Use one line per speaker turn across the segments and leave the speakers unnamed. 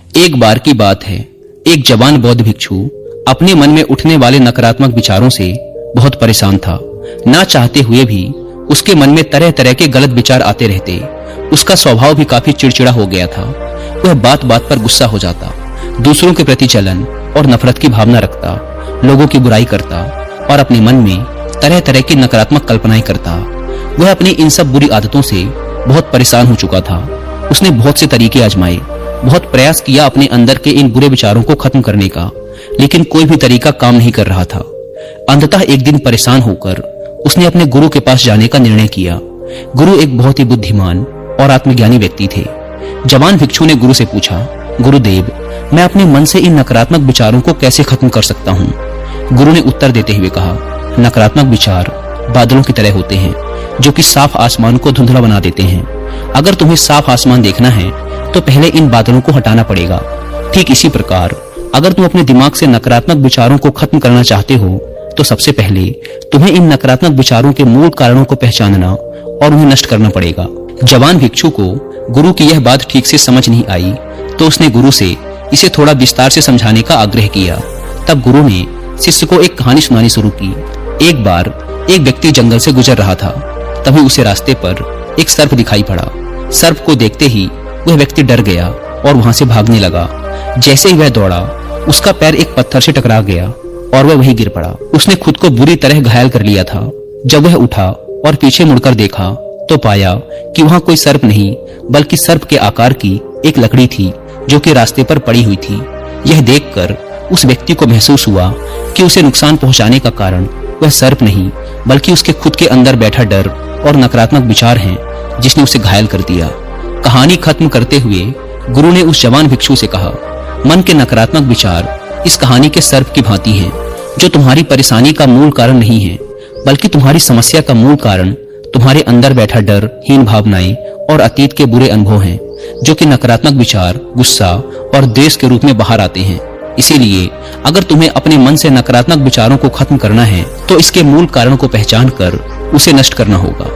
एक बार की बात है, एक जवान बौद्ध भिक्षु अपने मन में उठने वाले नकारात्मक विचारों से बहुत परेशान था। ना चाहते हुए भी उसके मन में तरह तरह के गलत विचार आते रहते। उसका स्वभाव भी काफी चिड़चिड़ा हो गया था। वह बात बात पर गुस्सा हो जाता, दूसरों के प्रति जलन और नफरत की भावना रखता, लोगों की बुराई करता और अपने मन में तरह तरह की नकारात्मक कल्पनाएं करता। वह अपनी इन सब बुरी आदतों से बहुत परेशान हो चुका था। उसने बहुत से तरीके आजमाए, बहुत प्रयास किया अपने अंदर के इन बुरे विचारों को खत्म करने का, लेकिन कोई भी तरीका काम नहीं कर रहा था। अंततः एक दिन परेशान होकर उसने अपने गुरु के पास जाने का निर्णय किया। गुरु एक बहुत ही बुद्धिमान और आत्मज्ञानी व्यक्ति थे। जवान भिक्षु ने गुरु से पूछा, गुरुदेव, मैं अपने मन से इन नकारात्मक विचारों को कैसे खत्म कर सकता हूँ? गुरु ने उत्तर देते हुए कहा, नकारात्मक विचार बादलों की तरह होते हैं जो कि साफ आसमान को धुंधला बना देते हैं। अगर तुम्हें साफ आसमान देखना है तो पहले इन बादलों को हटाना पड़ेगा। ठीक इसी प्रकार अगर तुम अपने दिमाग से नकारात्मक विचारों को खत्म करना चाहते हो तो सबसे पहले तुम्हें इन नकारात्मक विचारों के मूल कारणों को पहचानना और उन्हें नष्ट करना पड़ेगा। जवान भिक्षु को गुरु की यह बात ठीक से समझ नहीं आई तो उसने गुरु से इसे थोड़ा विस्तार से समझाने का आग्रह किया। तब गुरु ने शिष्य को एक कहानी सुनानी शुरू की। एक बार एक व्यक्ति जंगल से गुजर रहा था। तभी उसे रास्ते पर एक सर्प दिखाई पड़ा। सर्प को देखते ही वह व्यक्ति डर गया और वहां से भागने लगा। जैसे ही वह दौड़ा, उसका पैर एक पत्थर से टकरा गया और वह वहीं गिर पड़ा। उसने खुद को बुरी तरह घायल कर लिया था। जब वह उठा और पीछे मुड़कर देखा तो पाया कि वहां कोई सर्प नहीं बल्कि सर्प के आकार की एक लकड़ी थी जो कि रास्ते पर पड़ी हुई थी। यह देखकर उस व्यक्ति को महसूस हुआ कि उसे नुकसान पहुंचाने का कारण वह सर्प नहीं बल्कि उसके खुद के अंदर बैठा डर और नकारात्मक विचार हैं जिसने उसे घायल कर दिया। कहानी खत्म करते हुए गुरु ने उस जवान भिक्षु से कहा, मन के नकारात्मक विचार इस कहानी के सर्प की भांति हैं जो तुम्हारी परेशानी का मूल कारण नहीं है बल्कि तुम्हारी समस्या का मूल कारण तुम्हारे अंदर बैठा डर, हीन भावनाएं और अतीत के बुरे अनुभव हैं जो कि नकारात्मक विचार, गुस्सा और द्वेष के रूप में बाहर आते हैं। इसीलिए अगर तुम्हें अपने मन से नकारात्मक विचारों को खत्म करना है तो इसके मूल कारण को पहचान कर उसे नष्ट करना होगा।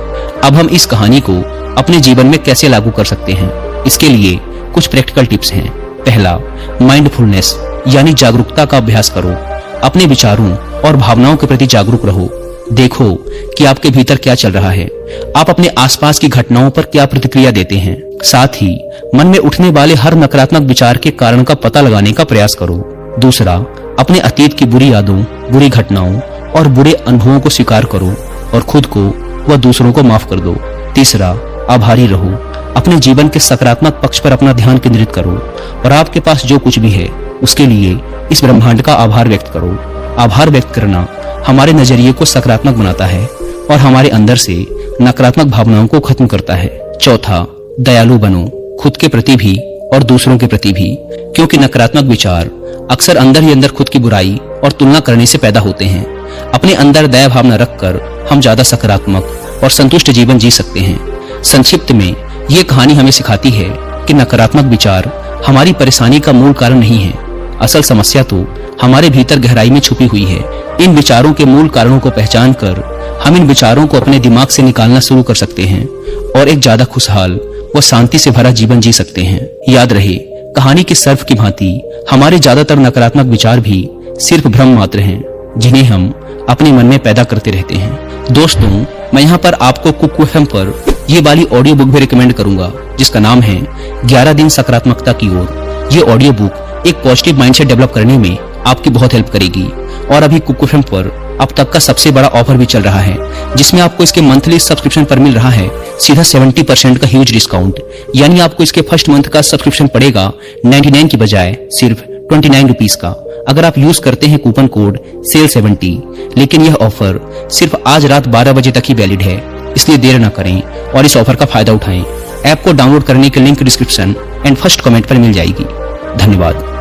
अब हम इस कहानी को अपने जीवन में कैसे लागू कर सकते हैं, इसके लिए कुछ प्रैक्टिकल टिप्स हैं। पहला, माइंडफुलनेस यानी जागरूकता का अभ्यास करो। अपने विचारों और भावनाओं के प्रति जागरूक रहो। देखो कि आपके भीतर क्या चल रहा है, आप अपने आसपास की घटनाओं पर क्या प्रतिक्रिया देते हैं। साथ ही मन में उठने वाले हर नकारात्मक विचार के कारण का पता लगाने का प्रयास करो। दूसरा, अपने अतीत की बुरी यादों, बुरी घटनाओं और बुरे अनुभवों को स्वीकार करो और खुद को व दूसरों को माफ कर दो। तीसरा, आभारी रहो। अपने जीवन के सकारात्मक पक्ष पर अपना ध्यान केंद्रित करो और आपके पास जो कुछ भी है उसके लिए इस ब्रह्मांड का आभार व्यक्त करो। आभार व्यक्त करना हमारे नजरिए को सकारात्मक बनाता है और हमारे अंदर से नकारात्मक भावनाओं को खत्म करता है। चौथा, दयालु बनो, खुद के प्रति भी और दूसरों के प्रति भी, क्योंकि नकारात्मक विचार अक्सर अंदर ही अंदर खुद की बुराई और तुलना करने से पैदा होते हैं। अपने अंदर दया भावना रखकर हम ज्यादा सकारात्मक और संतुष्ट जीवन जी सकते हैं। संक्षिप्त में ये कहानी हमें सिखाती है कि नकारात्मक विचार हमारी परेशानी का मूल कारण नहीं है। असल समस्या तो हमारे भीतर गहराई में छुपी हुई है। इन विचारों के मूल कारणों को पहचान कर हम इन विचारों को अपने दिमाग से निकालना शुरू कर सकते हैं और एक ज्यादा खुशहाल व शांति से भरा जीवन जी सकते हैं। याद रहे, कहानी के सर्प की भांति हमारे ज्यादातर नकारात्मक विचार भी सिर्फ भ्रम मात्र हैं जिन्हें हम अपने मन में पैदा करते रहते हैं। दोस्तों, मैं यहाँ पर आपको कुकू एफएम पर ये वाली ऑडियो बुक भी रिकमेंड करूंगा जिसका नाम है 11 दिन सकारात्मकता की ओर। ये ऑडियो बुक एक पॉजिटिव माइंडसेट डेवलप करने में आपकी बहुत हेल्प करेगी और अभी कुकू एफएम पर अब तक का सबसे बड़ा ऑफर भी चल रहा है जिसमें आपको इसके मंथली सब्सक्रिप्शन पर मिल रहा है सीधा 70% का ह्यूज डिस्काउंट। यानी आपको इसके फर्स्ट मंथ का सब्सक्रिप्शन पड़ेगा 99 की बजाय सिर्फ 29 रुपीज का अगर आप यूज करते हैं कूपन कोड SALE70। लेकिन यह ऑफर सिर्फ आज रात 12 बजे तक ही वैलिड है, इसलिए देर न करें और इस ऑफर का फायदा उठाएं। ऐप को डाउनलोड करने की link description and first comment पर मिल जाएगी। धन्यवाद।